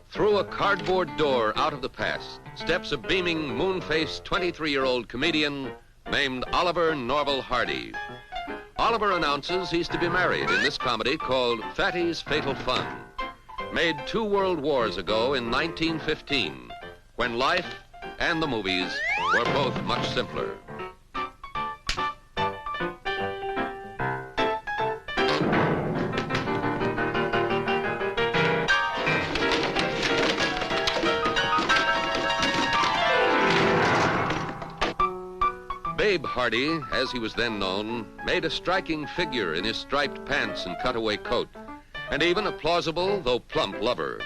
Through a cardboard door out of the past steps a beaming, moon-faced 23-year-old comedian named Oliver Norval Hardy. Oliver announces he's to be married in this comedy called Fatty's Fatal Fun, made 2 world wars ago in 1915, when life and the movies were both much simpler. Babe Hardy, as he was then known, made a striking figure in his striped pants and cutaway coat, and even a plausible, though plump, lover.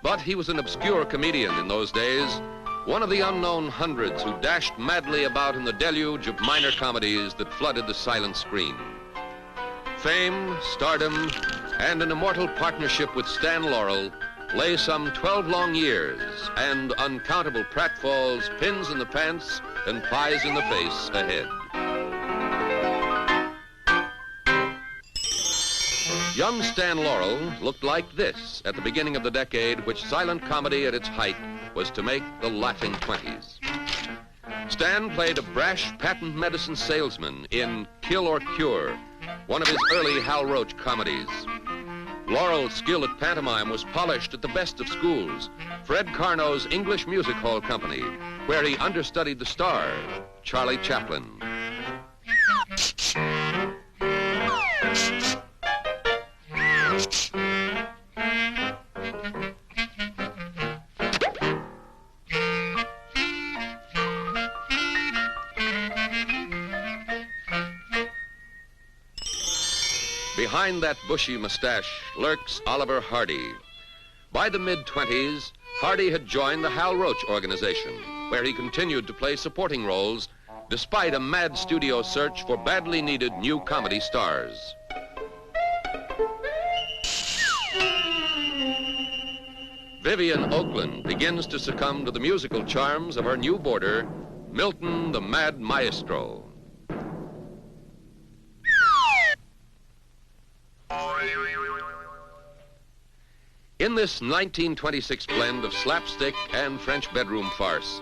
But he was an obscure comedian in those days, one of the unknown hundreds who dashed madly about in the deluge of minor comedies that flooded the silent screen. Fame, stardom, and an immortal partnership with Stan Laurel lay some 12 long years, and uncountable pratfalls, pins in the pants, and pies in the face ahead. Young Stan Laurel looked like this at the beginning of the decade which silent comedy at its height was to make the laughing 20s. Stan played a brash patent medicine salesman in Kill or Cure, one of his early Hal Roach comedies. Laurel's skill at pantomime was polished at the best of schools, Fred Carno's English Music Hall Company, where he understudied the star, Charlie Chaplin. Behind that bushy mustache lurks Oliver Hardy. By the mid-20s, Hardy had joined the Hal Roach organization, where he continued to play supporting roles despite a mad studio search for badly needed new comedy stars. Vivian Oakland begins to succumb to the musical charms of her new boarder, Milton the Mad Maestro. In this 1926 blend of slapstick and French bedroom farce,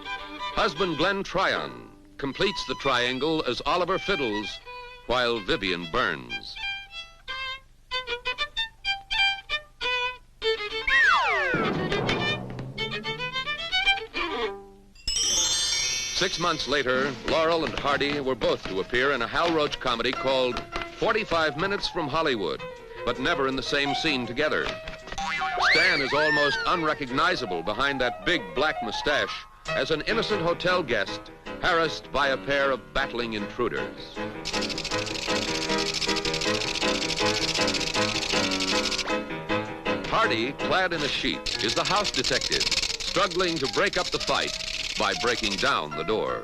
husband Glenn Tryon completes the triangle as Oliver fiddles while Vivian burns. Six months later, Laurel and Hardy were both to appear in a Hal Roach comedy called 45 Minutes from Hollywood, but never in the same scene together. Stan is almost unrecognizable behind that big black mustache as an innocent hotel guest harassed by a pair of battling intruders. Hardy, clad in a sheet, is the house detective, struggling to break up the fight by breaking down the door.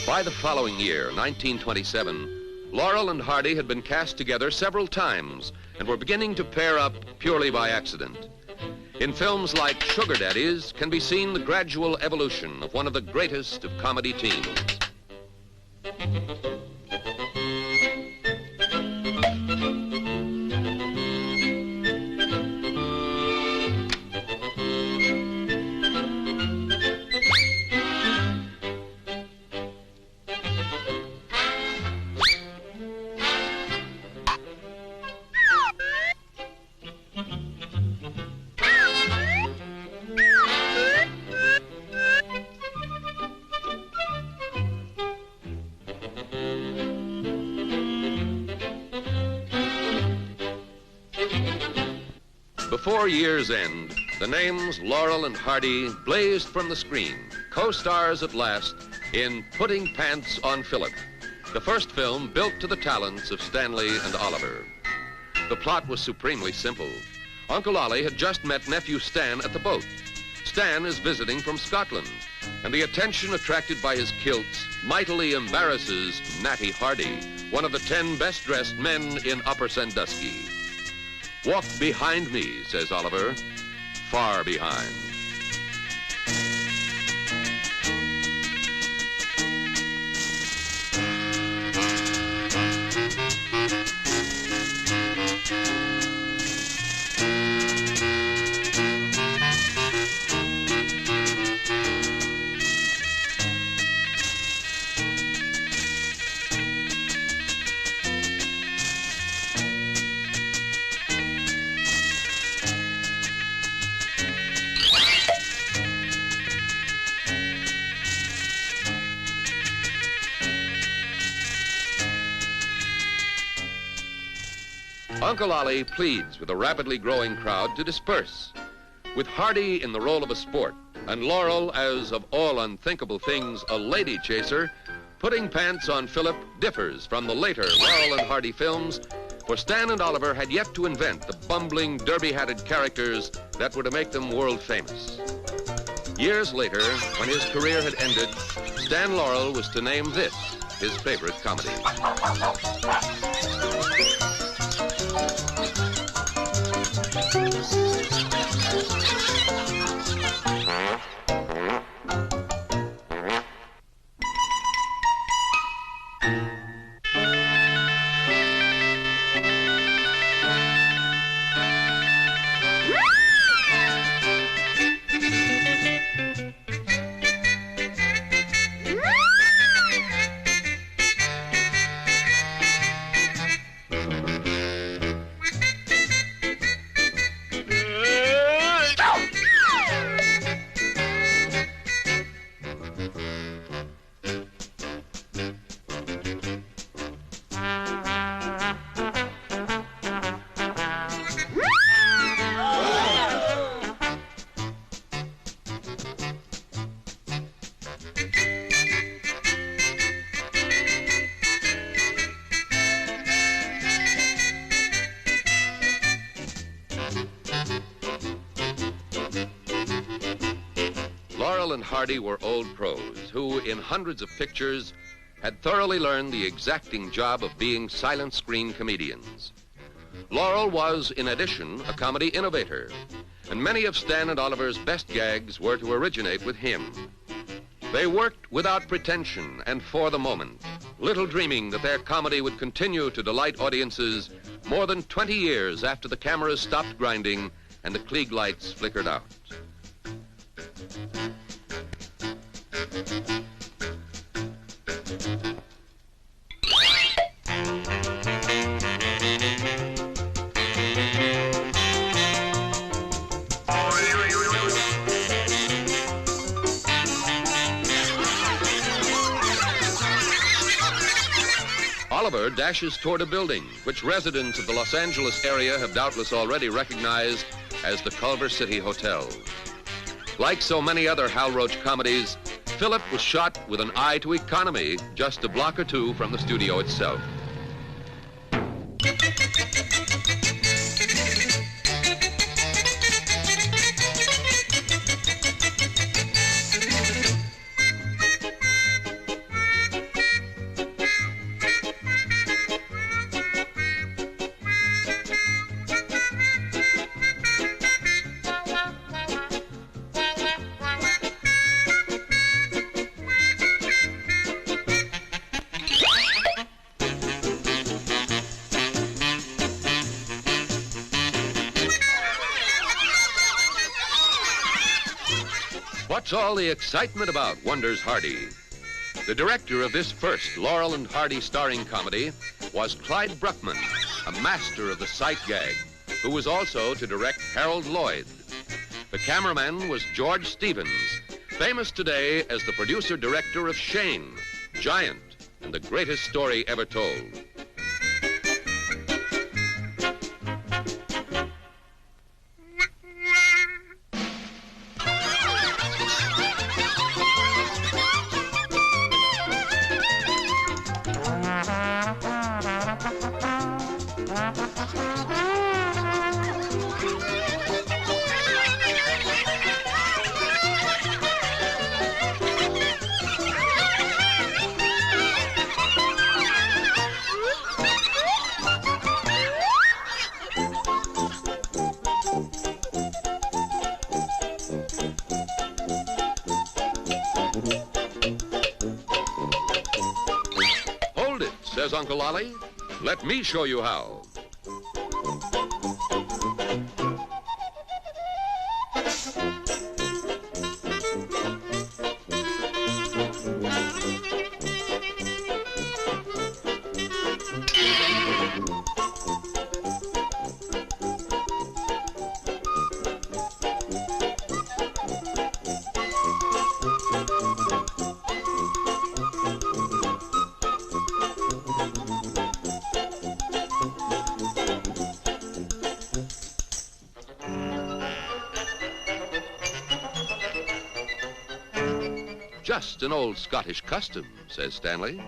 By the following year, 1927, Laurel and Hardy had been cast together several times and were beginning to pair up purely by accident. In films like Sugar Daddies can be seen the gradual evolution of one of the greatest of comedy teams. Before year's end, the names Laurel and Hardy blazed from the screen, co-stars at last in Putting Pants on Philip, the first film built to the talents of Stanley and Oliver. The plot was supremely simple. Uncle Ollie had just met nephew Stan at the boat. Stan is visiting from Scotland, and the attention attracted by his kilts mightily embarrasses Natty Hardy, one of the 10 best-dressed men in Upper Sandusky. "Walk behind me," says Oliver, "far behind." Uncle Ollie pleads with a rapidly growing crowd to disperse. With Hardy in the role of a sport and Laurel as, of all unthinkable things, a lady chaser, Putting Pants on Philip differs from the later Laurel and Hardy films, for Stan and Oliver had yet to invent the bumbling, derby-hatted characters that were to make them world famous. Years later, when his career had ended, Stan Laurel was to name this his favorite comedy. Laurel and Hardy were old pros who, in hundreds of pictures, had thoroughly learned the exacting job of being silent screen comedians. Laurel was, in addition, a comedy innovator, and many of Stan and Oliver's best gags were to originate with him. They worked without pretension and for the moment, little dreaming that their comedy would continue to delight audiences more than 20 years after the cameras stopped grinding and the Klieg lights flickered out. Oliver dashes toward a building, which residents of the Los Angeles area have doubtless already recognized as the Culver City Hotel. Like so many other Hal Roach comedies, Philip was shot with an eye to economy just a block or two from the studio itself. What's all the excitement about, wonders Hardy. The director of this first Laurel and Hardy starring comedy was Clyde Bruckman, a master of the sight gag, who was also to direct Harold Lloyd. The cameraman was George Stevens, famous today as the producer-director of Shane, Giant, and the greatest story ever told. Hold it, says Uncle Ollie. Let me show you how. Just an old Scottish custom, says Stanley.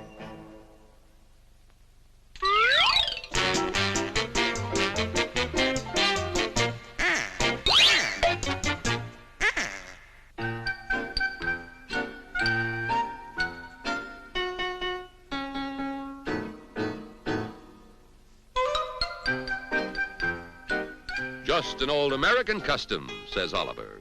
Just an old American custom, says Oliver.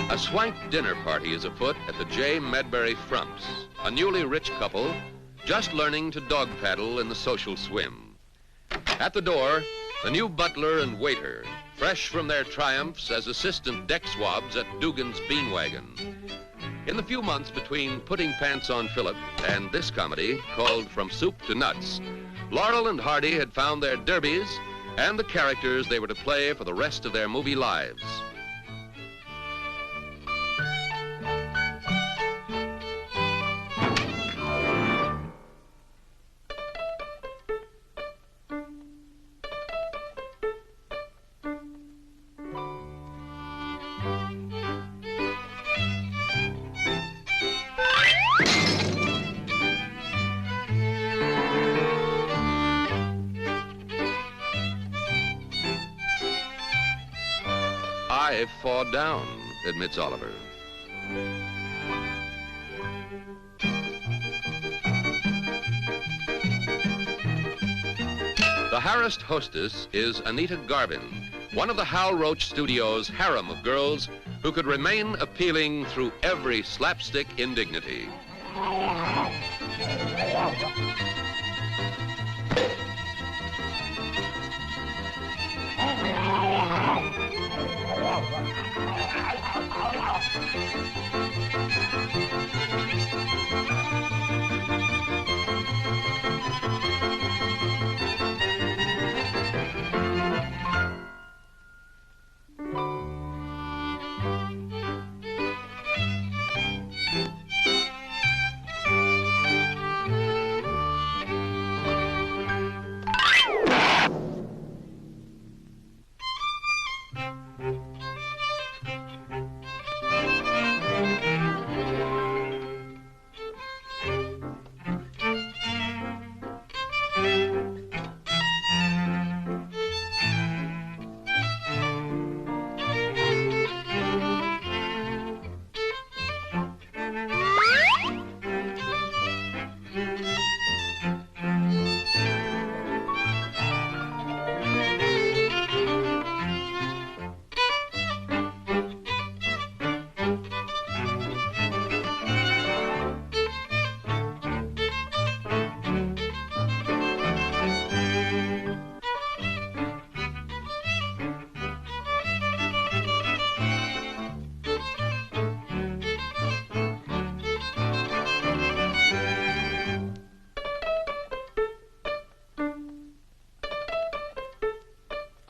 A swank dinner party is afoot at the J. Medbury Frumps, a newly rich couple just learning to dog paddle in the social swim. At the door, the new butler and waiter, fresh from their triumphs as assistant deck swabs at Dugan's Bean Wagon. In the few months between Putting Pants on Philip and this comedy, called From Soup to Nuts, Laurel and Hardy had found their derbies and the characters they were to play for the rest of their movie lives. I fall down, admits Oliver. The harassed hostess is Anita Garvin, one of the Hal Roach Studios' harem of girls who could remain appealing through every slapstick indignity.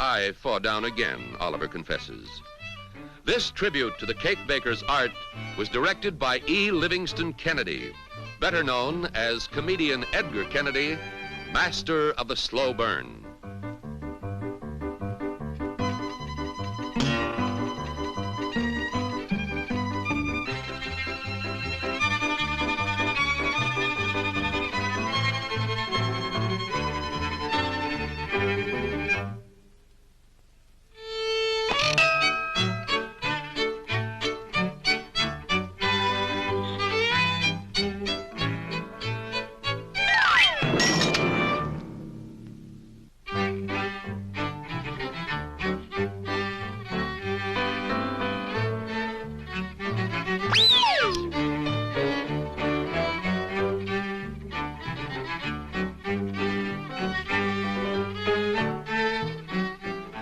I fall down again, Oliver confesses. This tribute to the cake baker's art was directed by E. Livingston Kennedy, better known as comedian Edgar Kennedy, master of the slow burn.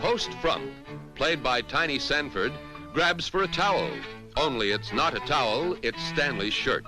Post Frump, played by Tiny Sanford, grabs for a towel. Only it's not a towel, it's Stanley's shirt.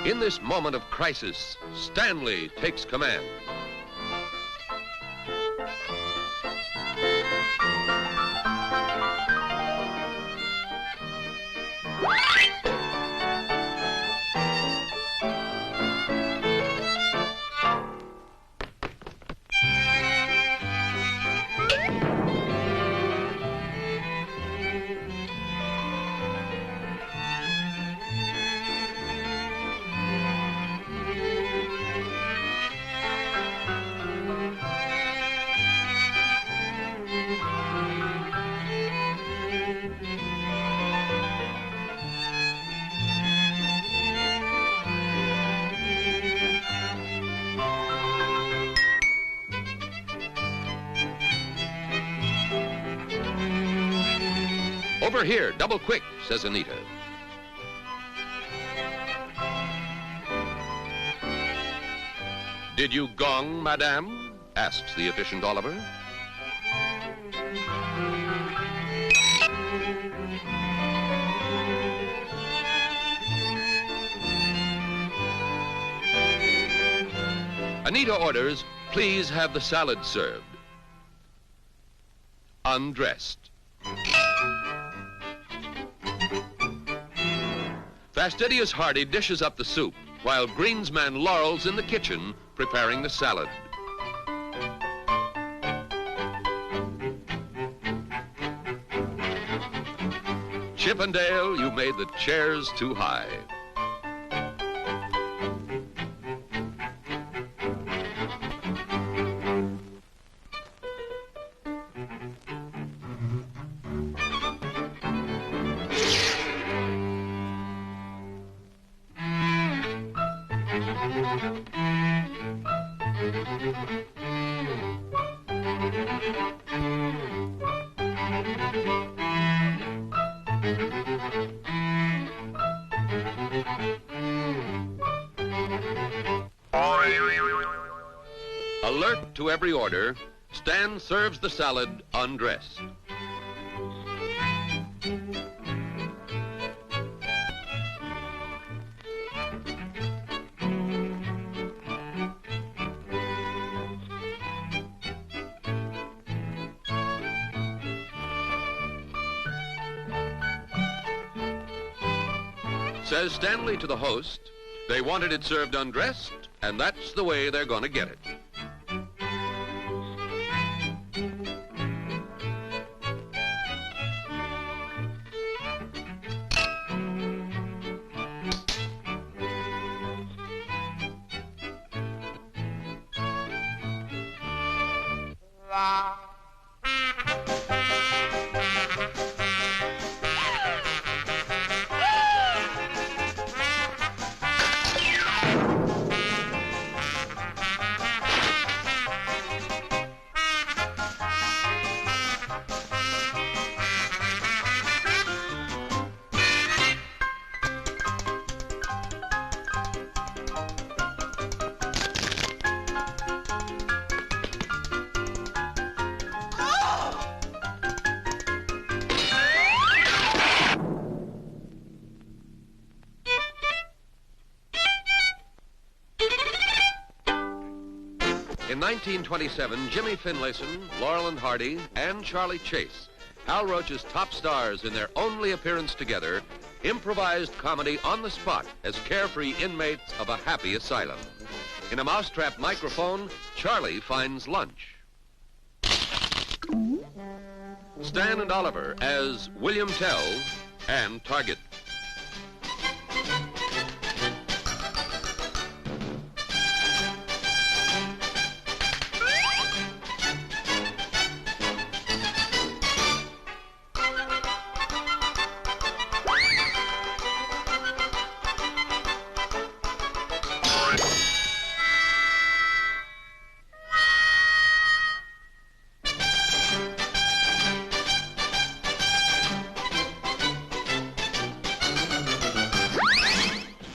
In this moment of crisis, Stanley takes command. Over here, double quick, says Anita. Did you gong, madame? Asks the efficient Oliver. Anita orders, please have the salad served. Undressed. Fastidious Hardy dishes up the soup, while greensman Laurel's in the kitchen preparing the salad. Chippendale, you made the chairs too high. Alert to every order, Stan serves the salad undressed. Says Stanley to the host, they wanted it served undressed, and that's the way they're going to get it. In 1927, Jimmy Finlayson, Laurel and Hardy, and Charlie Chase, Hal Roach's top stars in their only appearance together, improvised comedy on the spot as carefree inmates of a happy asylum. In a mousetrap microphone, Charlie finds lunch. Stan and Oliver as William Tell and Target.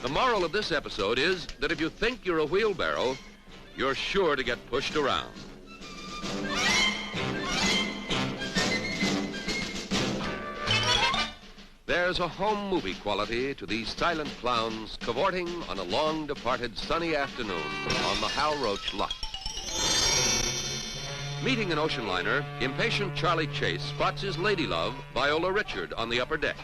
The moral of this episode is that if you think you're a wheelbarrow, you're sure to get pushed around. There's a home movie quality to these silent clowns cavorting on a long-departed sunny afternoon on the Hal Roach lot. Meeting an ocean liner, impatient Charlie Chase spots his lady love, Viola Richard, on the upper deck.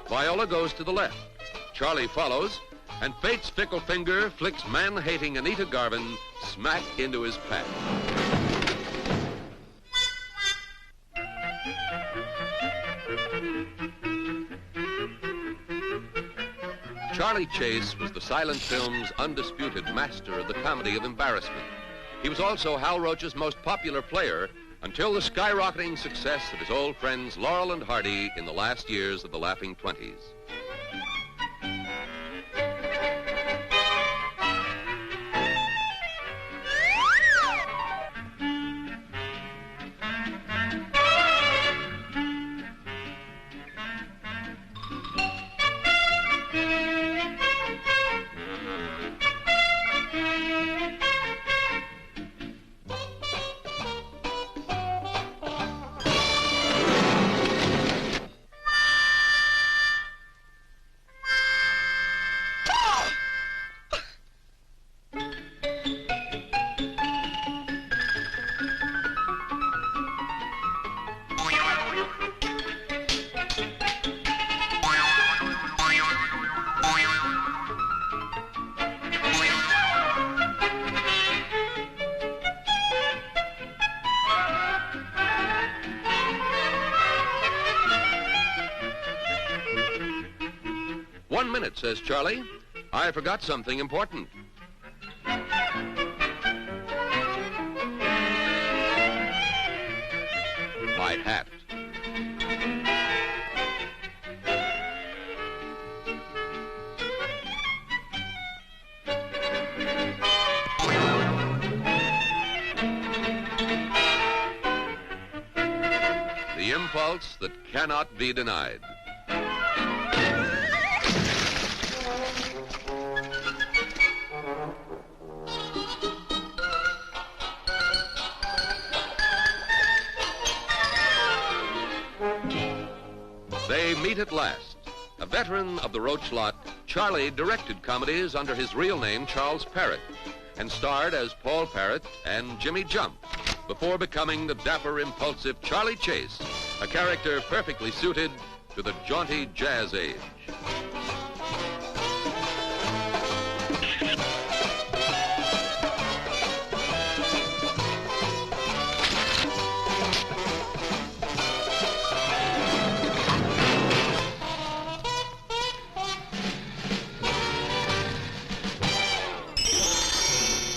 Viola goes to the left. Charlie follows, and fate's fickle finger flicks man-hating Anita Garvin smack into his path. Charlie Chase was the silent film's undisputed master of the comedy of embarrassment. He was also Hal Roach's most popular player until the skyrocketing success of his old friends Laurel and Hardy in the last years of the laughing 20s. "1 minute," says Charlie. "I forgot something important." My hat. The impulse that cannot be denied. They meet at last. A veteran of the Roach lot, Charlie directed comedies under his real name, Charles Parrott, and starred as Paul Parrott and Jimmy Jump, before becoming the dapper, impulsive Charlie Chase, a character perfectly suited to the jaunty jazz age.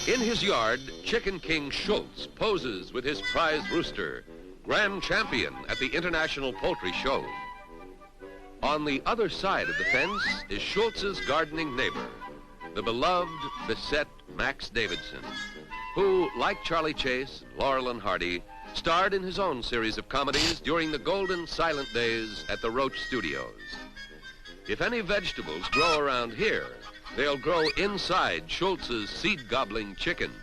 In his yard, Chicken King Schultz poses with his prize rooster, grand champion at the International Poultry Show. On the other side of the fence is Schultz's gardening neighbor, the beloved, beset Max Davidson, who, like Charlie Chase, Laurel and Hardy, starred in his own series of comedies during the golden silent days at the Roach Studios. If any vegetables grow around here, they'll grow inside Schultz's seed-gobbling chickens.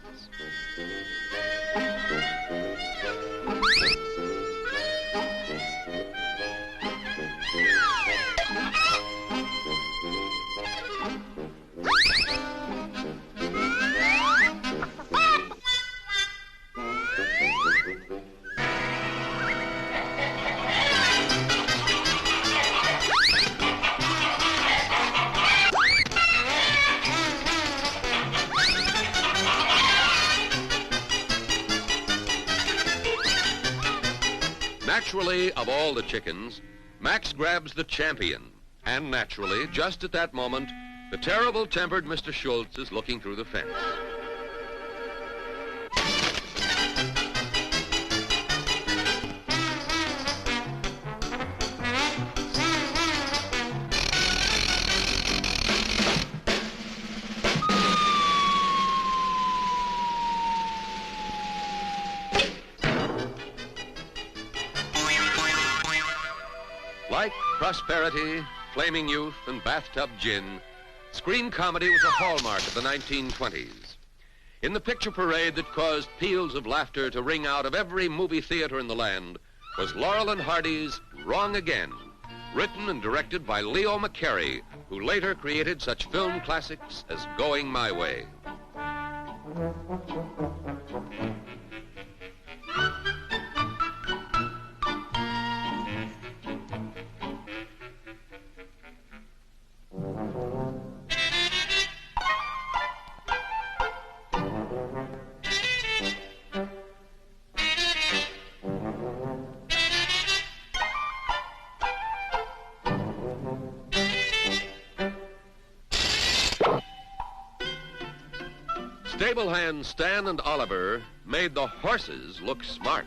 Naturally, of all the chickens, Max grabs the champion. And naturally, just at that moment, the terrible-tempered Mr. Schultz is looking through the fence. Like prosperity, flaming youth, and bathtub gin, screen comedy was a hallmark of the 1920s. In the picture parade that caused peals of laughter to ring out of every movie theater in the land was Laurel and Hardy's Wrong Again, written and directed by Leo McCarey, who later created such film classics as Going My Way. Stable hands Stan and Oliver made the horses look smart.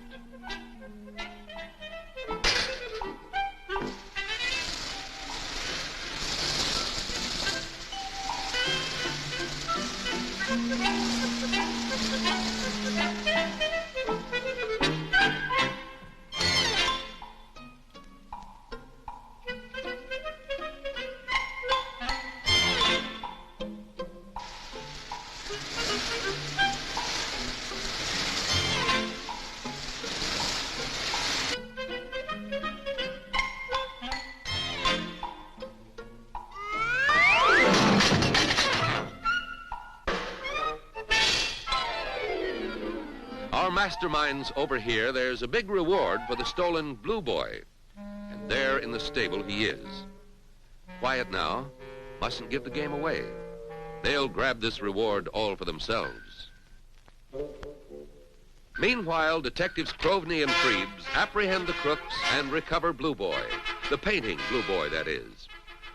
Our masterminds over here, there's a big reward for the stolen Blue Boy. And there in the stable he is. Quiet now. Mustn't give the game away. They'll grab this reward all for themselves. Meanwhile, Detectives Crovney and Freebs apprehend the crooks and recover Blue Boy. The painting Blue Boy, that is.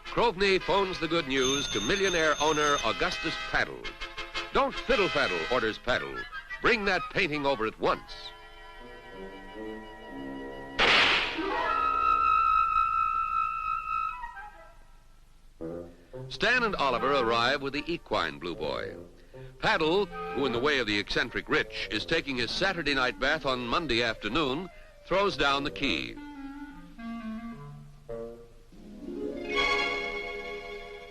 Crovney phones the good news to millionaire owner Augustus Paddle. Don't fiddle-faddle, orders Paddle. Bring that painting over at once. Stan and Oliver arrive with the equine Blue Boy. Paddle, who in the way of the eccentric rich is taking his Saturday night bath on Monday afternoon, throws down the key.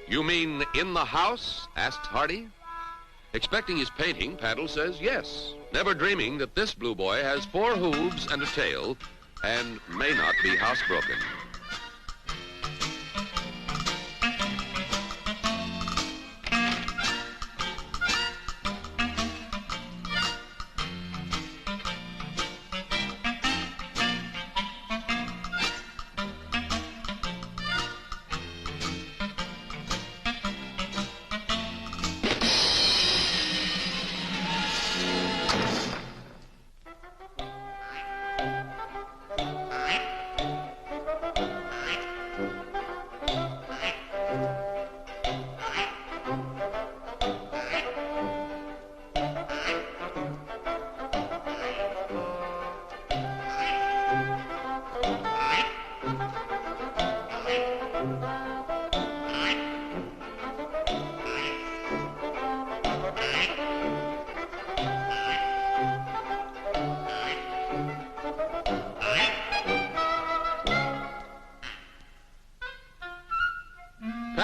You mean in the house? Asked Hardy. Expecting his painting, Paddle says yes, never dreaming that this Blue Boy has 4 hooves and a tail and may not be housebroken.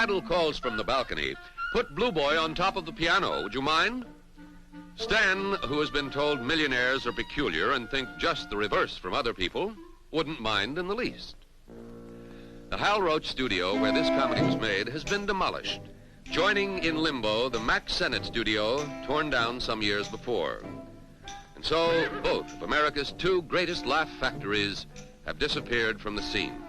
Paddle calls from the balcony, "Put Blue Boy on top of the piano, would you mind?" Stan, who has been told millionaires are peculiar and think just the reverse from other people, wouldn't mind in the least. The Hal Roach studio where this comedy was made has been demolished, joining in limbo the Max Sennett studio, torn down some years before. And so both of America's two greatest laugh factories have disappeared from the scene.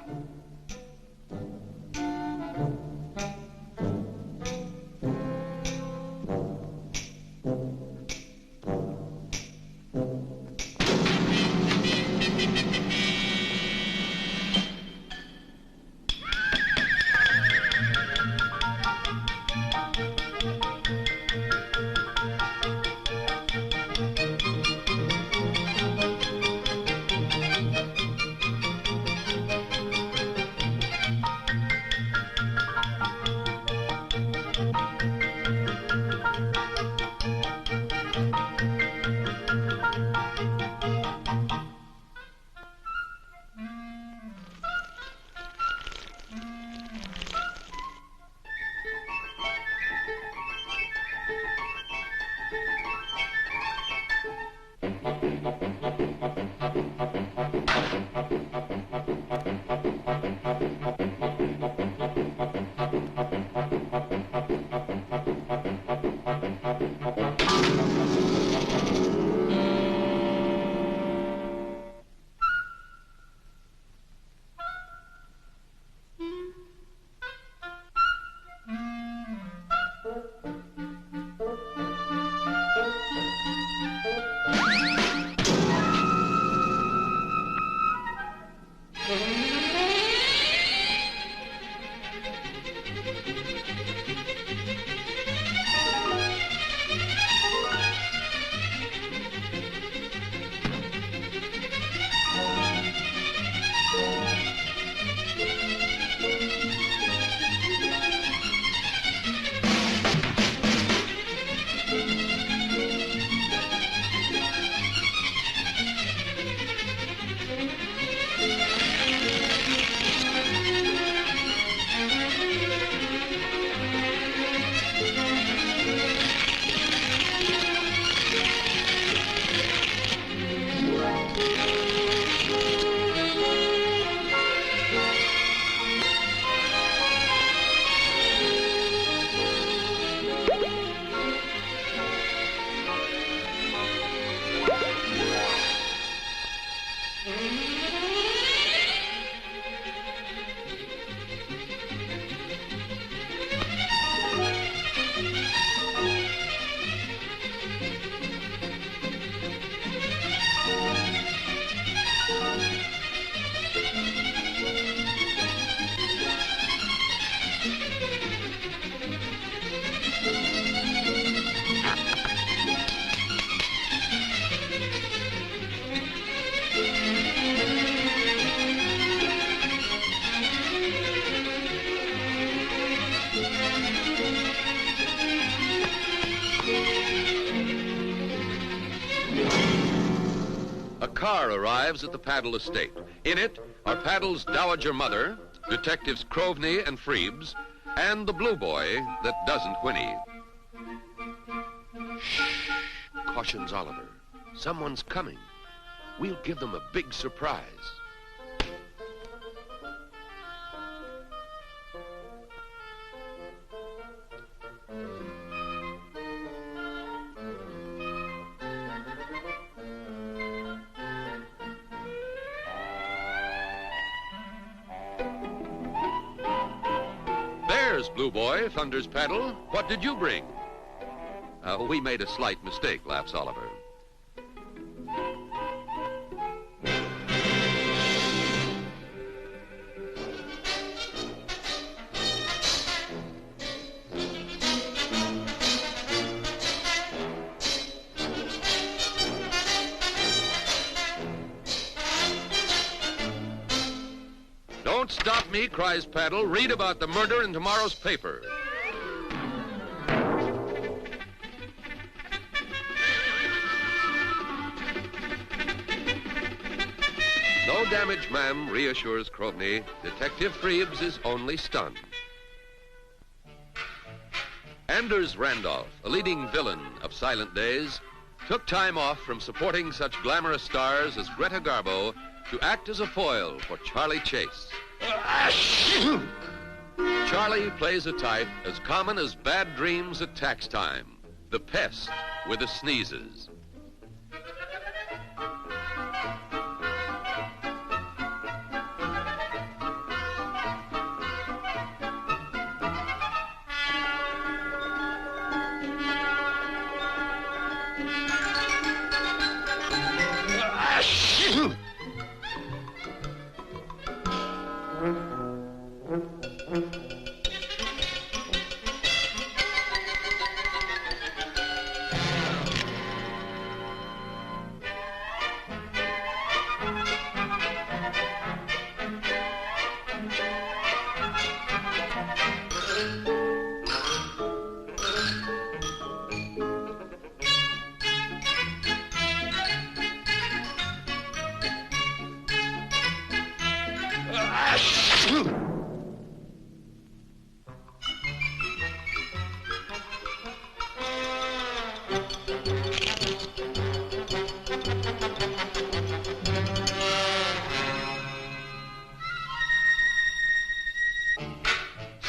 A car arrives at the Paddle estate. In it are Paddle's dowager mother, Detectives Crovney and Freebs, and the Blue Boy that doesn't whinny. Shh, cautions Oliver. Someone's coming. We'll give them a big surprise. There's Blue Boy, thunders Paddle. What did you bring? We made a slight mistake, laughs Oliver. Don't stop me, cries Paddle. Read about the murder in tomorrow's paper. No damage, ma'am, reassures Crovney. Detective Freebs is only stunned. Anders Randolph, a leading villain of silent days, took time off from supporting such glamorous stars as Greta Garbo to act as a foil for Charlie Chase. Charlie plays a type as common as bad dreams at tax time, the pest with the sneezes.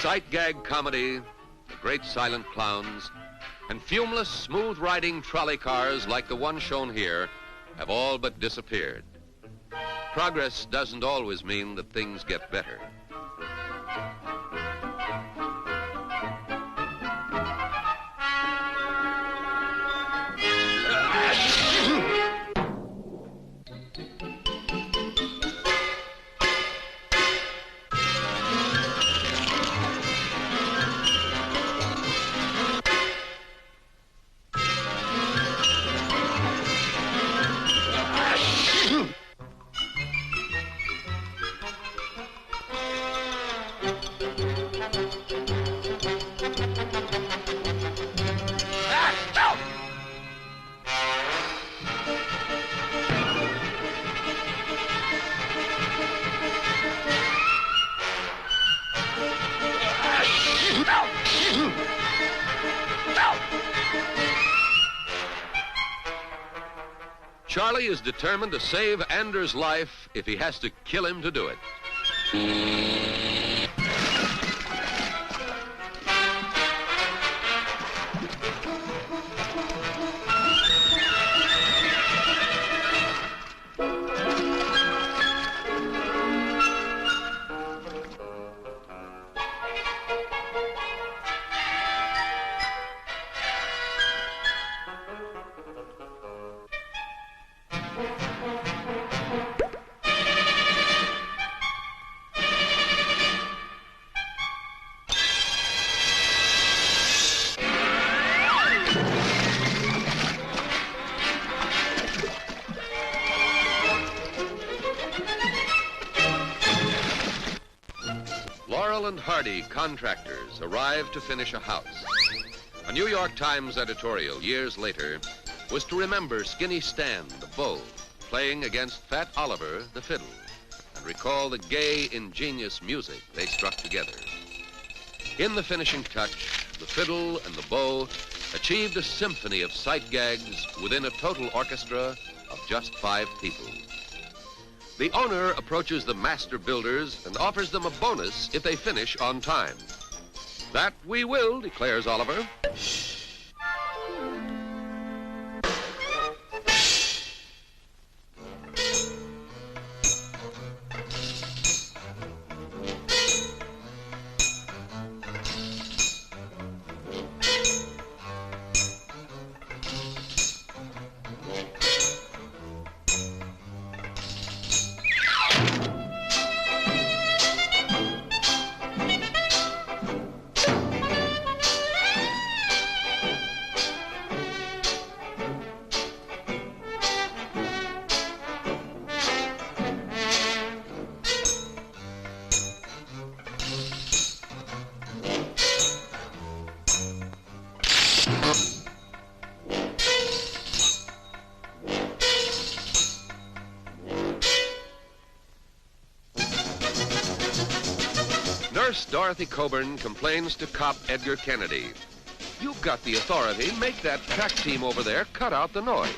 Sight gag comedy, the great silent clowns, and fumeless, smooth-riding trolley cars like the one shown here have all but disappeared. Progress doesn't always mean that things get better. Charlie is determined to save Anders' life if he has to kill him to do it. Laurel and Hardy contractors arrived to finish a house. A New York Times editorial years later was to remember Skinny Stan, the bow, playing against Fat Oliver, the fiddle, and recall the gay, ingenious music they struck together. In the finishing touch, the fiddle and the bow achieved a symphony of sight gags within a total orchestra of just 5 people. The owner approaches the master builders and offers them a bonus if they finish on time. That we will, declares Oliver. Nurse Dorothy Coburn complains to cop Edgar Kennedy. You've got the authority. Make that track team over there cut out the noise.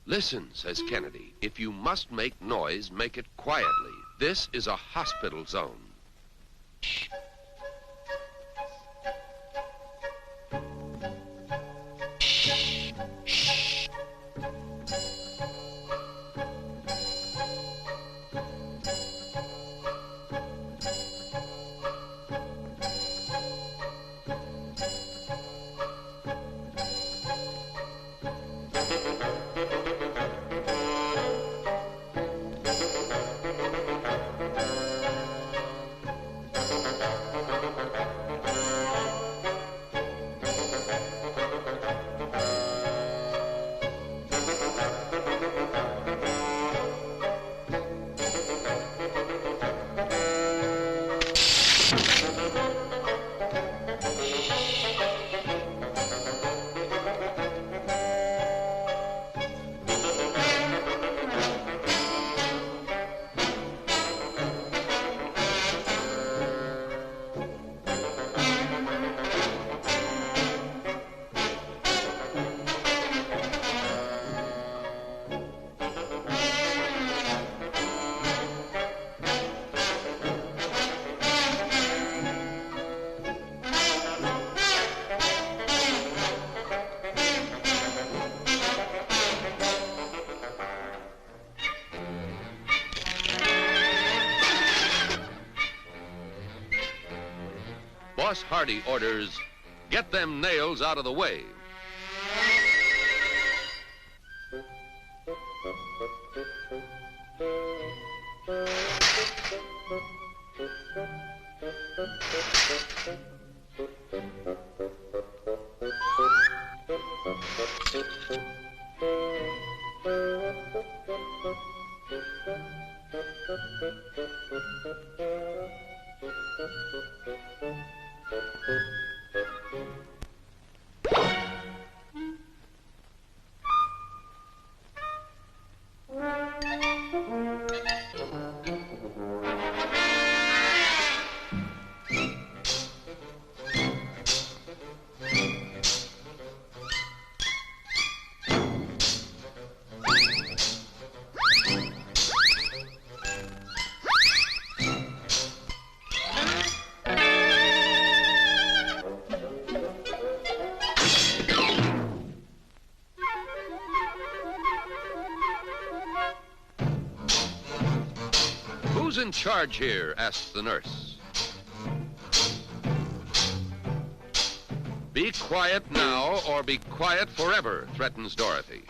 Listen, says Kennedy. If you must make noise, make it quietly. This is a hospital zone. Shh. Boss Hardy orders, get them nails out of the way. Who's in charge here? Asks the nurse. Be quiet now or be quiet forever, threatens Dorothy.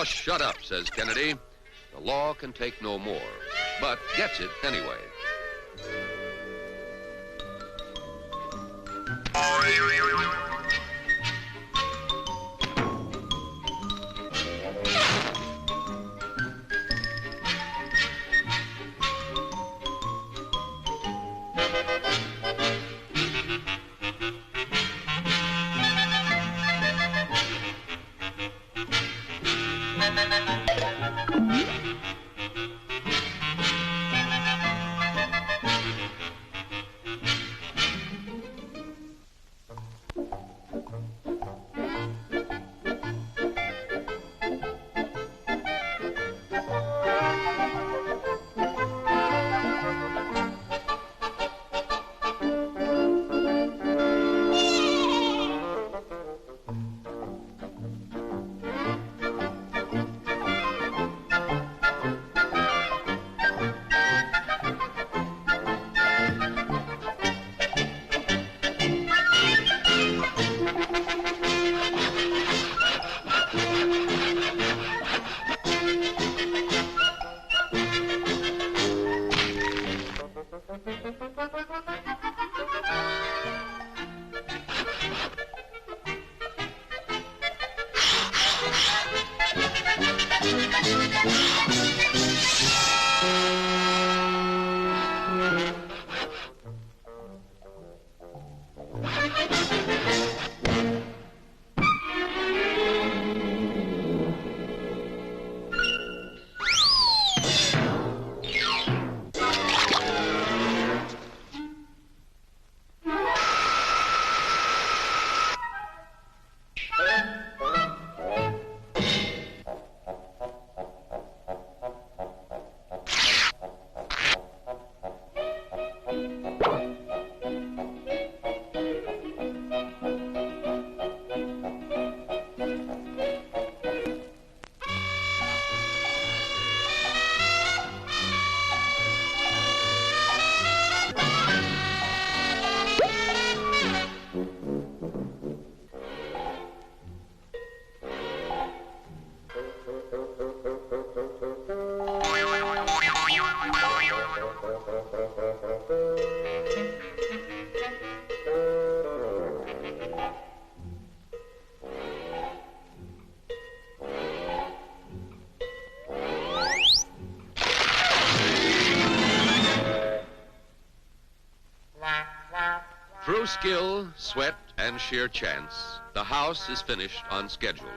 Oh, shut up, says Kennedy. The law can take no more, but gets it anyway. Through skill, sweat, and sheer chance, the house is finished on schedule.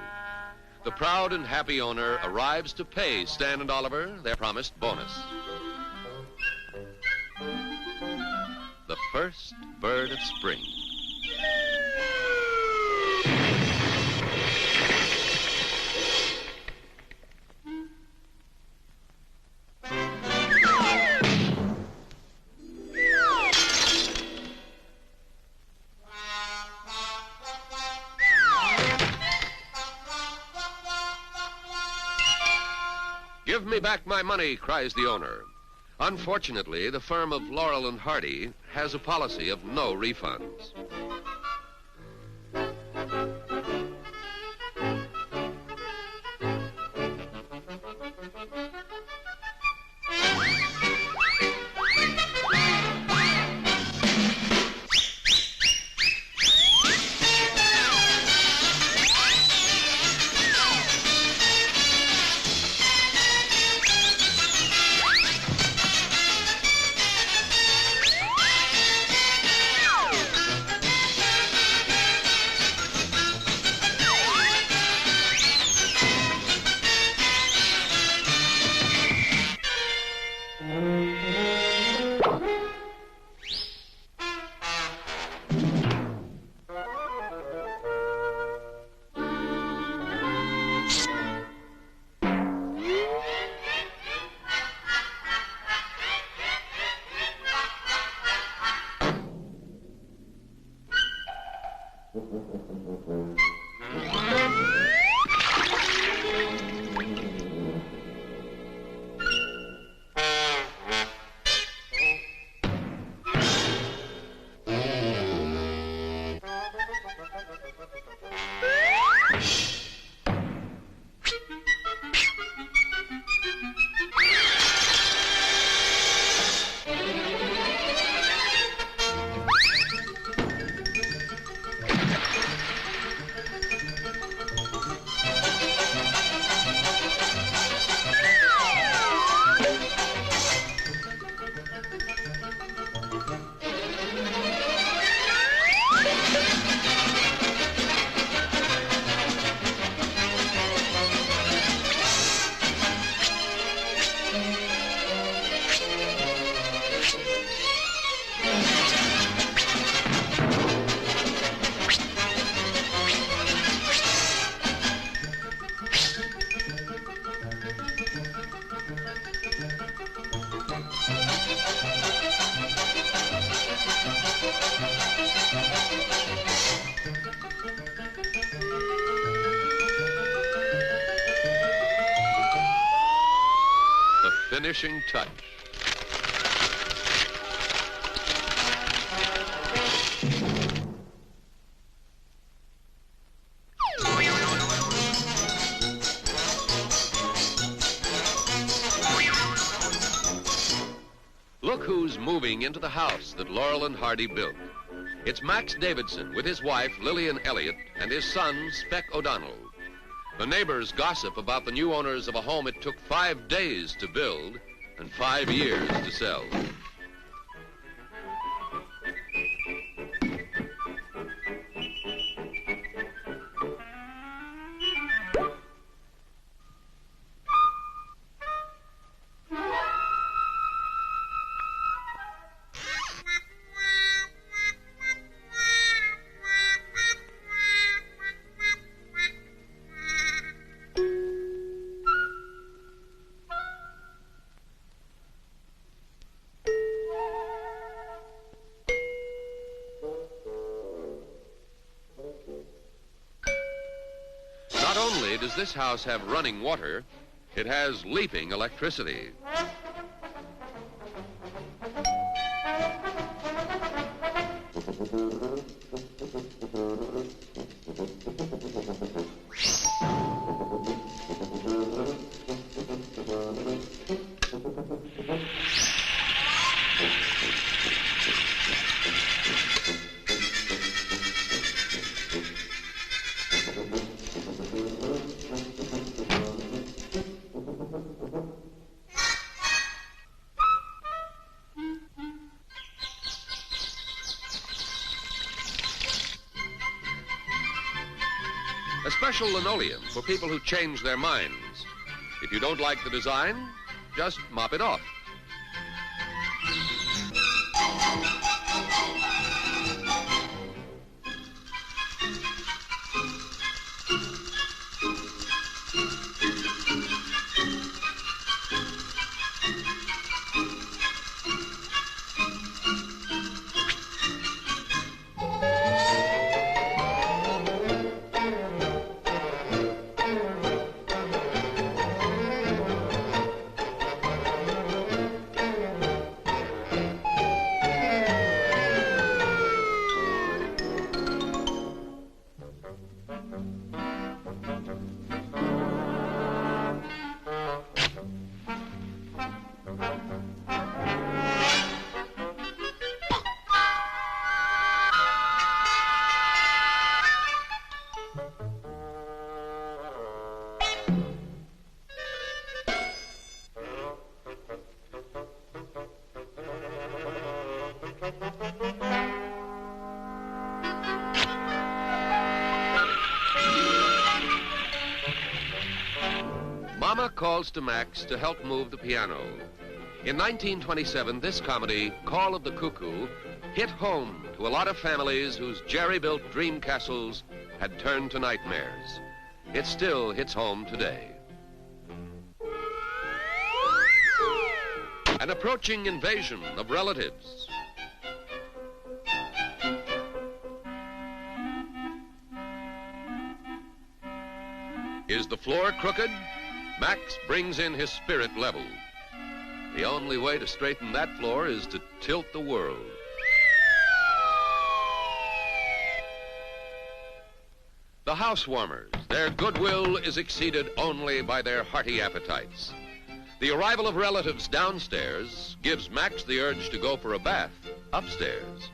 The proud and happy owner arrives to pay Stan and Oliver their promised bonus. The first bird of spring. Give me back my money, cries the owner. Unfortunately, the firm of Laurel and Hardy has a policy of no refunds. finishing touch. Look who's moving into the house that Laurel and Hardy built. It's Max Davidson with his wife, Lillian Elliott, and his son, Speck O'Donnell. The neighbors gossip about the new owners of a home it took 5 days to build and 5 years to sell. Not only does this house have running water, it has leaping electricity. A special linoleum for people who change their minds. If you don't like the design, just mop it off. Mama calls to Max to help move the piano. In 1927, this comedy, Call of the Cuckoo, hit home to a lot of families whose jerry-built dream castles had turned to nightmares. It still hits home today. An approaching invasion of relatives. Is the floor crooked? Max brings in his spirit level. The only way to straighten that floor is to tilt the world. The housewarmers, their goodwill is exceeded only by their hearty appetites. The arrival of relatives downstairs gives Max the urge to go for a bath upstairs.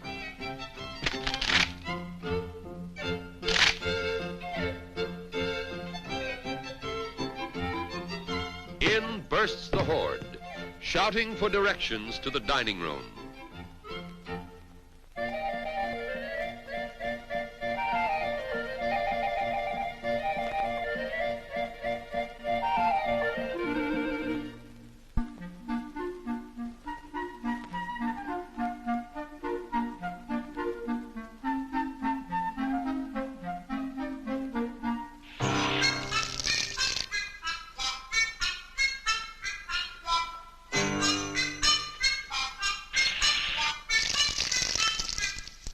In bursts the horde, shouting for directions to the dining room.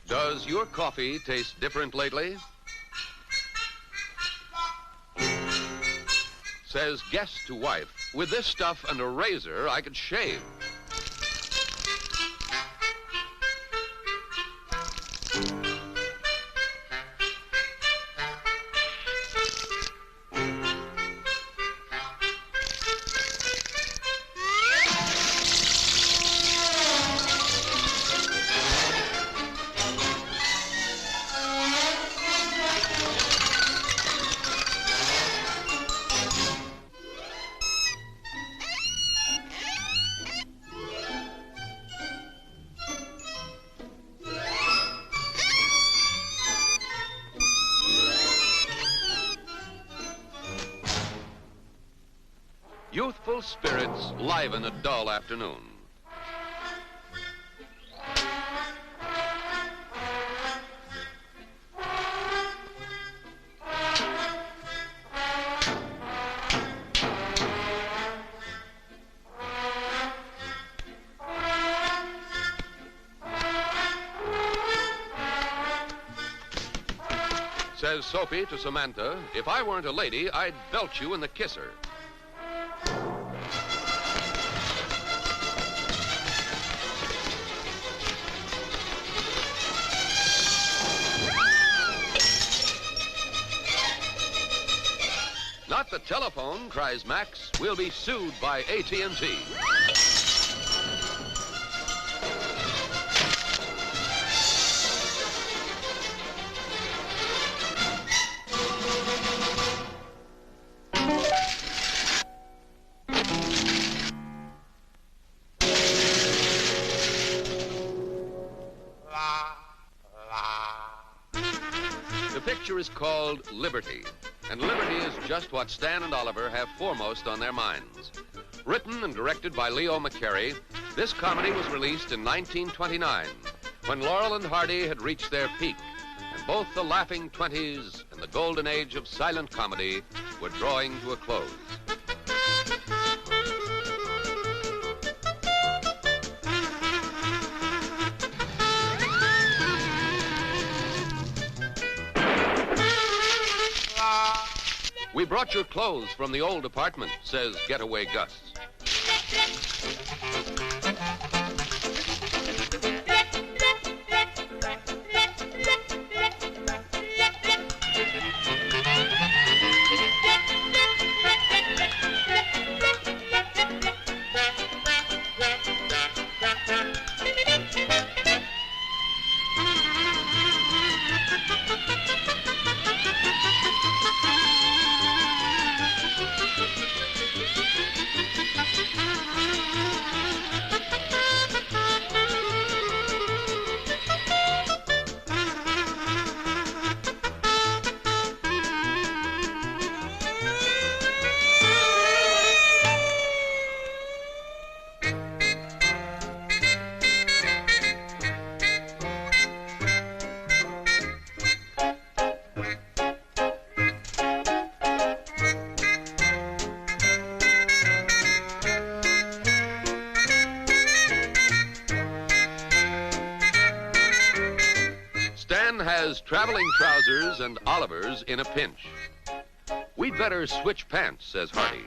Does your coffee taste different lately? Says guest to wife, with this stuff and a razor, I could shave. Youthful spirits liven a dull afternoon. Says Soapy to Samantha, if I weren't a lady, I'd belt you in the kisser. Not the telephone, cries Max. We'll be sued by AT&T. The picture is called Liberty. And liberty is just what Stan and Oliver have foremost on their minds. Written and directed by Leo McCarey, this comedy was released in 1929, when Laurel and Hardy had reached their peak, and both the laughing 20s and the golden age of silent comedy were drawing to a close. We brought your clothes from the old apartment, says Getaway Gus. Stan has traveling trousers and Oliver's in a pinch. We'd better switch pants, says Hardy.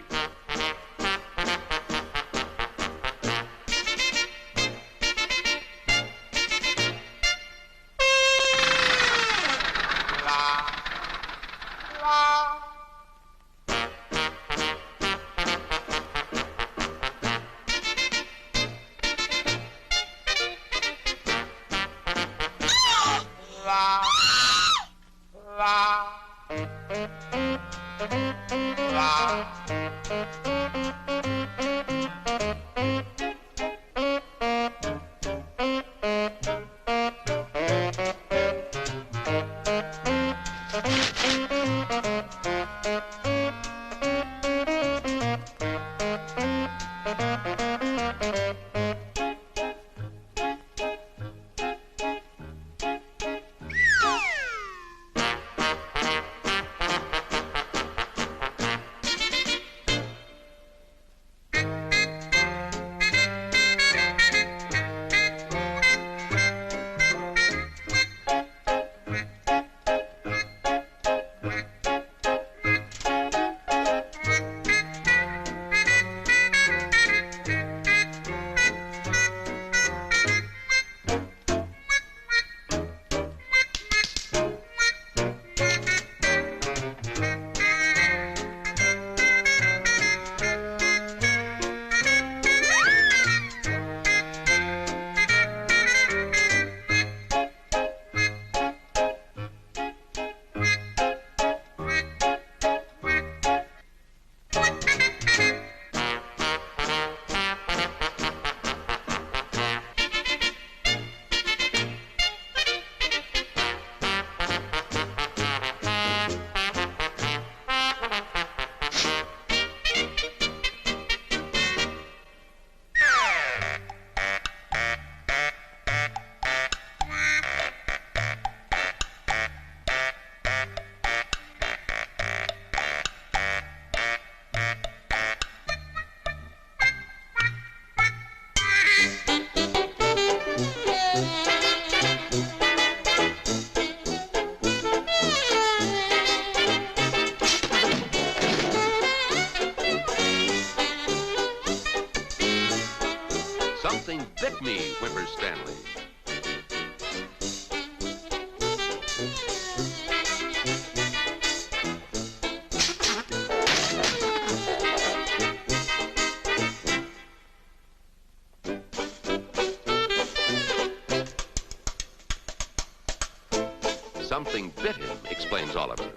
Something bit me, whimpers Stanley. Something bit him, explains Oliver.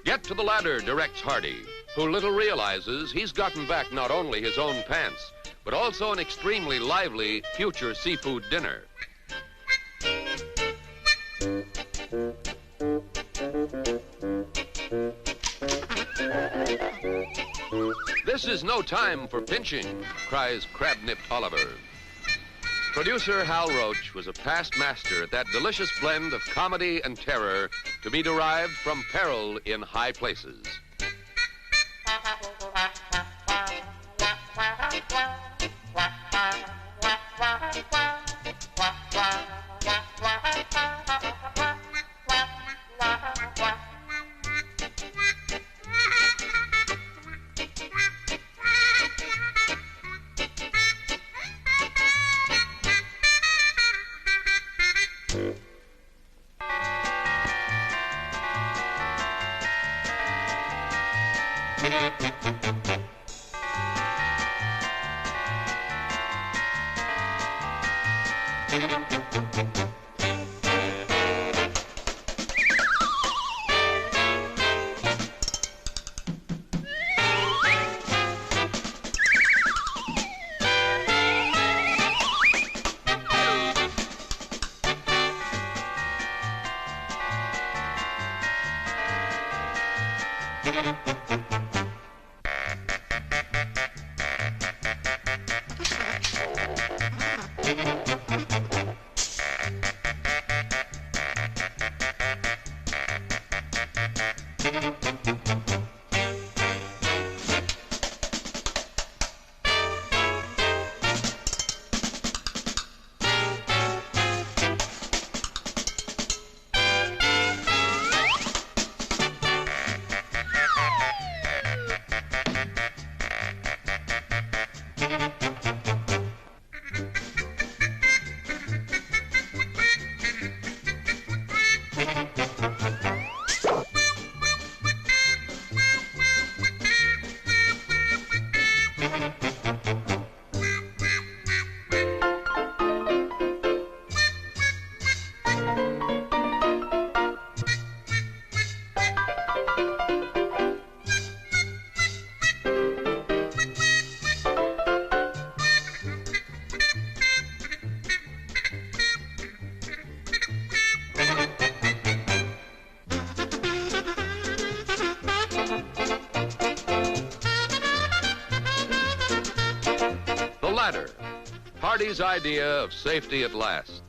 Get to the ladder, directs Hardy, who little realizes he's gotten back not only his own pants, but also an extremely lively future seafood dinner. This is no time for pinching, cries crab-nipped Oliver. Producer Hal Roach was a past master at that delicious blend of comedy and terror to be derived from peril in high places. Hardy's idea of safety at last.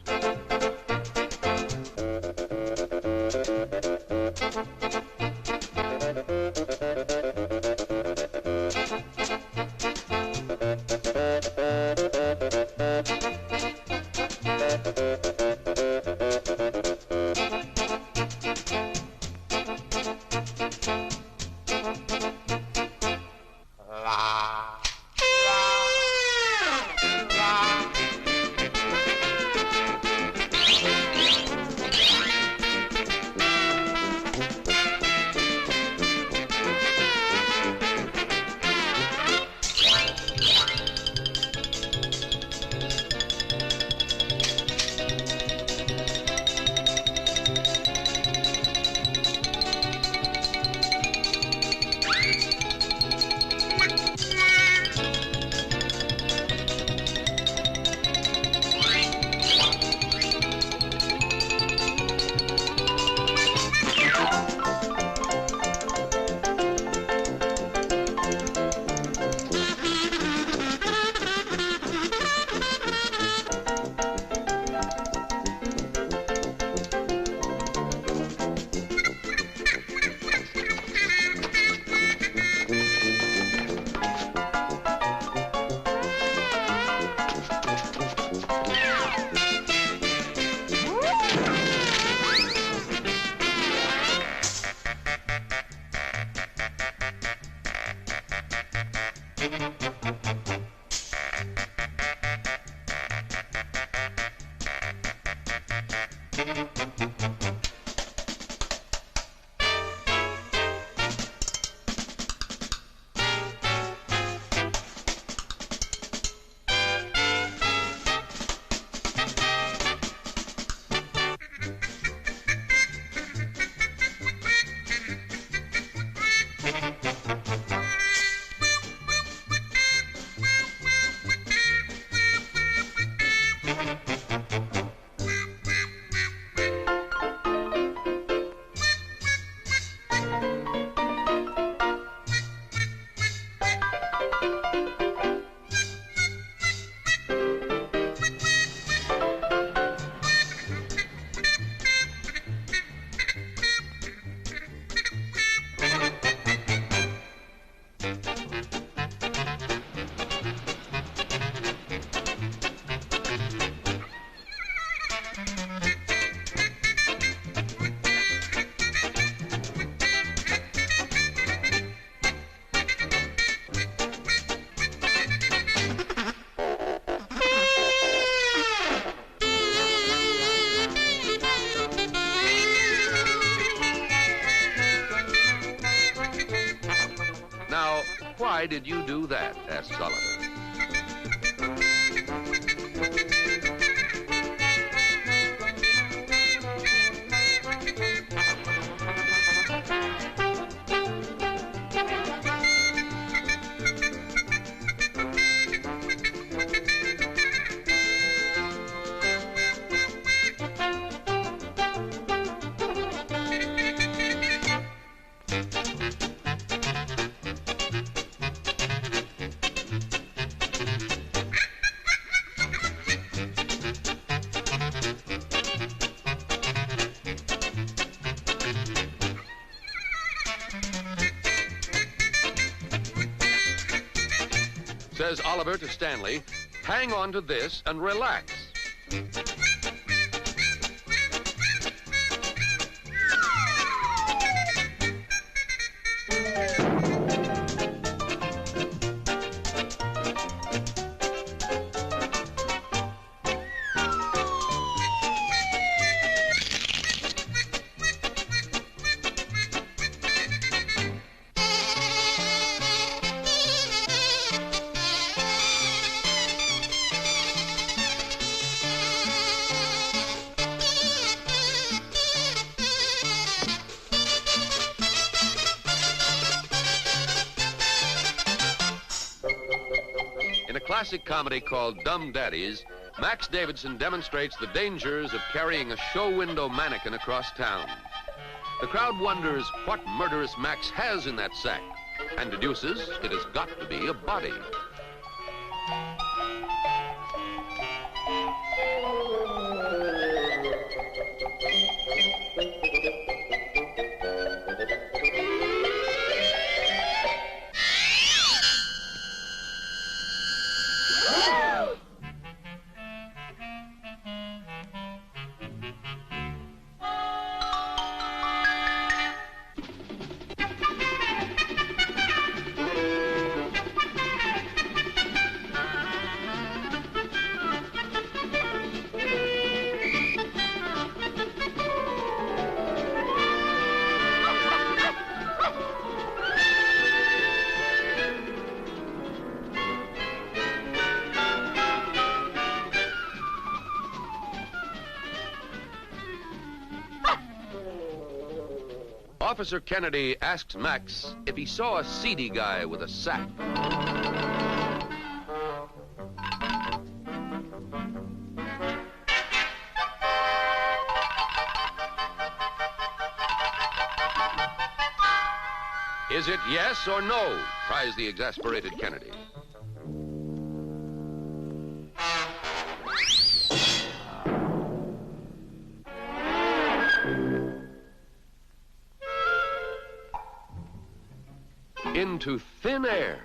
Why did you do that? Asked Oliver. Says Oliver to Stanley, hang on to this and relax. In a classic comedy called Dumb Daddies, Max Davidson demonstrates the dangers of carrying a show window mannequin across town. The crowd wonders what murderous Max has in that sack and deduces it has got to be a body. Officer Kennedy asked Max if he saw a seedy guy with a sack. Is it yes or no? Cries the exasperated Kennedy. Into thin air.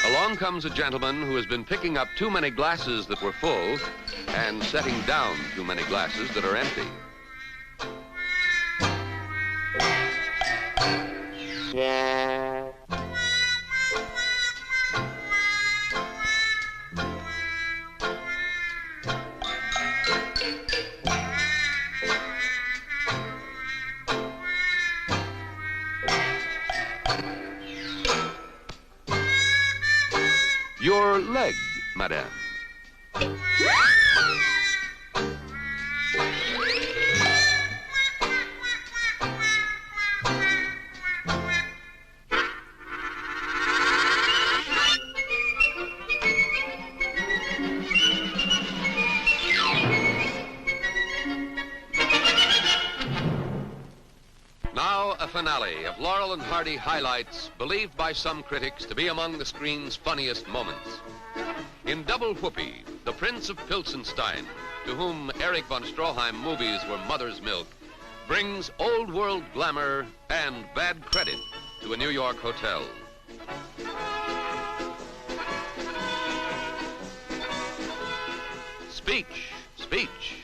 Along comes a gentleman who has been picking up too many glasses that were full and setting down too many glasses that are empty. Your leg, madame. Now, a finale of Laurel and Hardy highlights believed by some critics to be among the screen's funniest moments. In Double Whoopee, the Prince of Pilsenstein, to whom Erich von Stroheim movies were mother's milk, brings old world glamour and bad credit to a New York hotel. Speech, speech.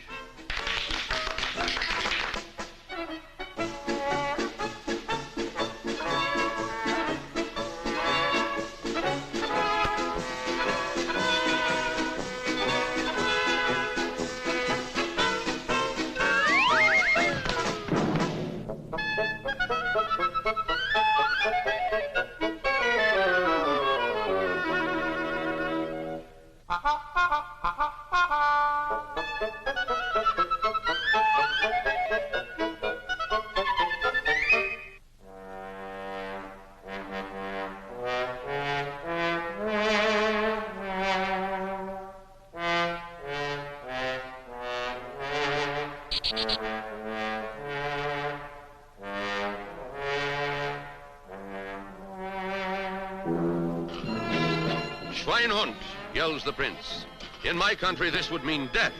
Schweinhund, yells the prince. In my country, this would mean death.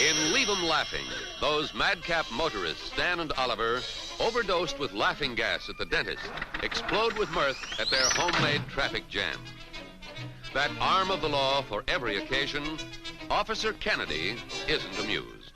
In Leave 'em Laughing, those madcap motorists, Stan and Oliver, overdosed with laughing gas at the dentist, explode with mirth at their homemade traffic jam. That arm of the law for every occasion, Officer Kennedy isn't amused.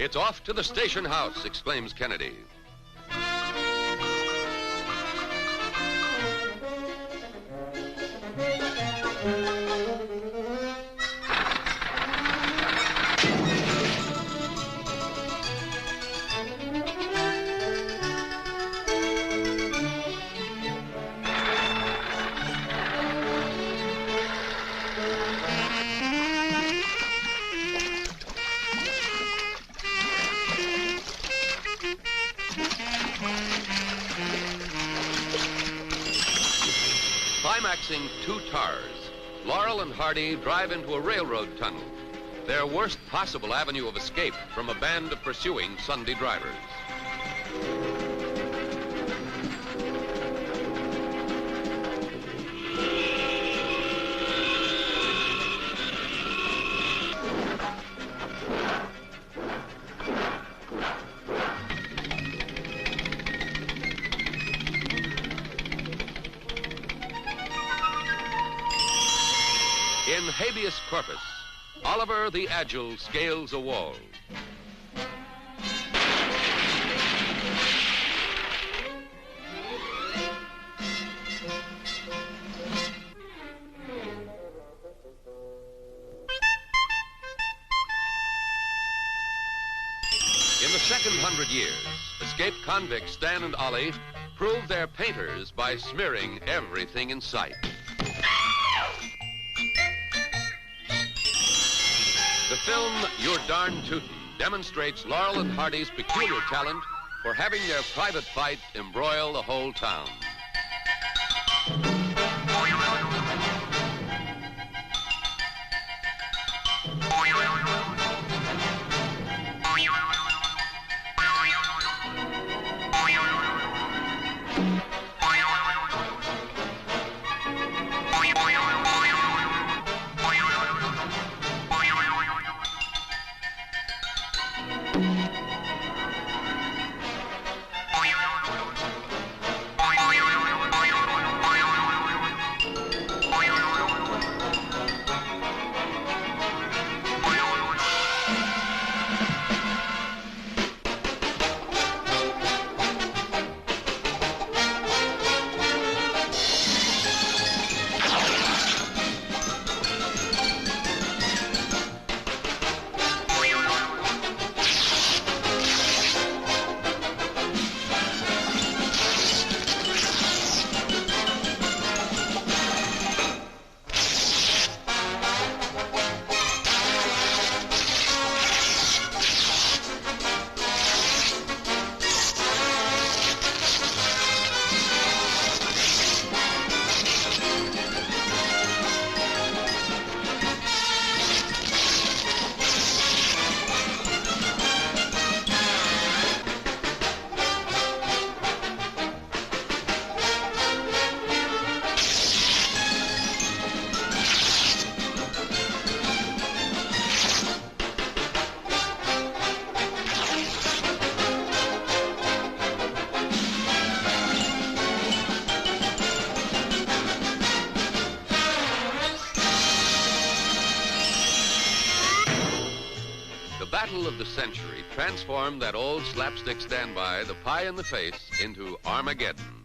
It's off to the station house, exclaims Kennedy. Climaxing two tars, Laurel and Hardy drive into a railroad tunnel, their worst possible avenue of escape from a band of pursuing Sunday drivers. In habeas corpus, Oliver the Agile scales a wall. In the second 100 years, escaped convicts Stan and Ollie prove they're painters by smearing everything in sight. The film, You're Darn Tootin', demonstrates Laurel and Hardy's peculiar talent for having their private fight embroil the whole town. Battle of the century transformed that old slapstick standby, the pie in the face, into Armageddon.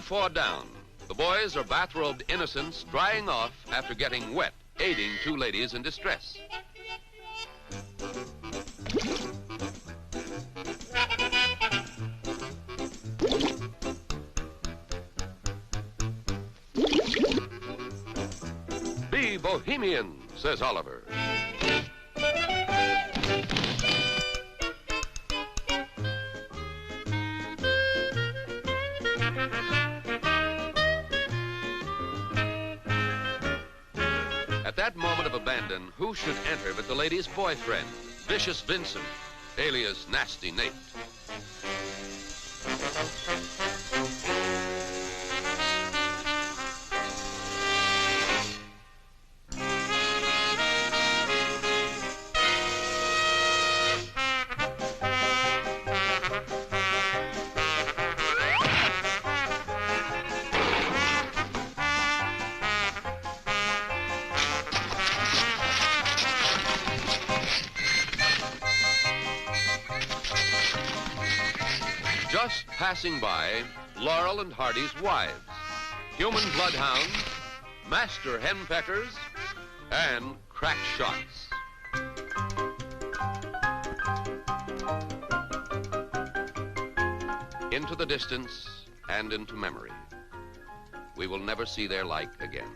2-4 down. The boys are bathrobed innocents drying off after getting wet, aiding two ladies in distress. Be bohemian, says Oliver. At that moment of abandon, who should enter but the lady's boyfriend, Vicious Vincent, alias Nasty Nate. Just passing by, Laurel and Hardy's wives, human bloodhounds, master henpeckers, and crack shots. Into the distance and into memory. We will never see their like again.